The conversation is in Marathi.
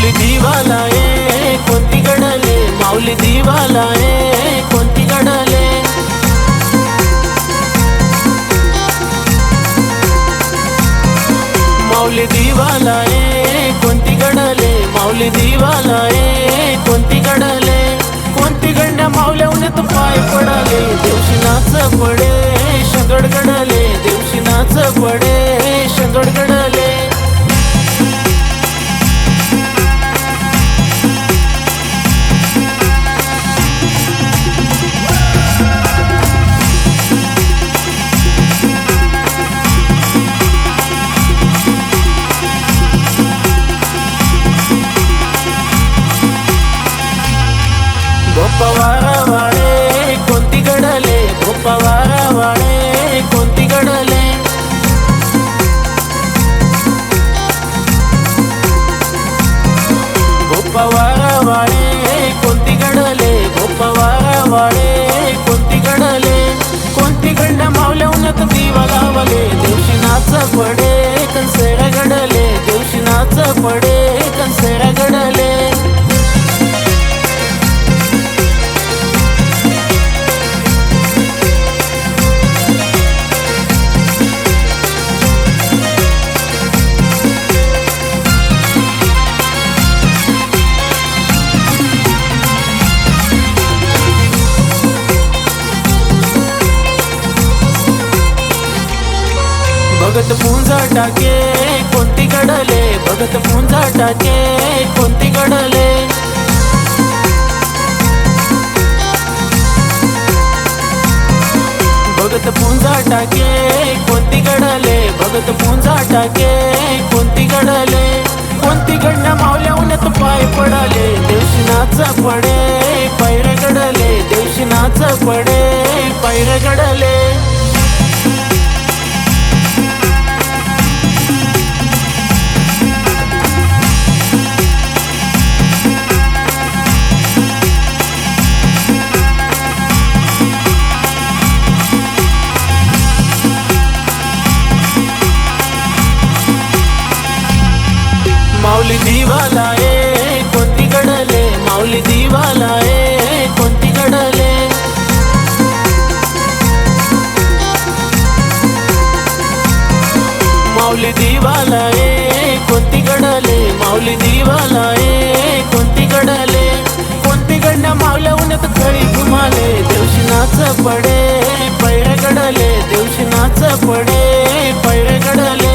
माऊली दिवाला आहे कोणती घडले, माऊली दिवाला आहे कोणती घडले। माऊली दिवाला आहे कोणती घडले, माऊली दिवाला आहे कोणती घडले। कोणती घडण्या माऊल्या उन्हात पाय पडाले, दिवशी नाच पडे शंगड घडले, दिवशी नाच पडे शंगड घडले। गोपवारावाळे कोणती घडले, गोपवारावाळे कोणती घडले। गोपवारावाळे कोणती घडले, गोपवारावाळे कोणती घडले। कोणती घडण्या माऊल्या उन्हात दिवा लावले, दिवशी नाच पडे कनसेरा घडले, दिवशी नाच पडे कनसेरा घडले। भगत पुंजा टाके कोणती घडले, भगत पुंजा टाके कोणती घडले। भगत पुंजा टाके कोणती घडले, भगत पुंजा टाके कोणती घडले। कोणती घडण्या माऊल्या उन्हात पाय पडाले, दिवशी नाच पडे पैर घडले, दिवशी नाच पडे पैर घडले। माऊली दिवाला आहे कोणती घडले, माऊली दिवाला आहे कोणती घडले। माऊली दिवाला आहे कोणती घडले, माऊली दिवाला आहे कोणती घडले। कोणती घडण्या माऊल्या उन्हात खळी घुमाले, दिवशी नाच पडे पैर घडले, दिवशी नाच पडे पैर घडले।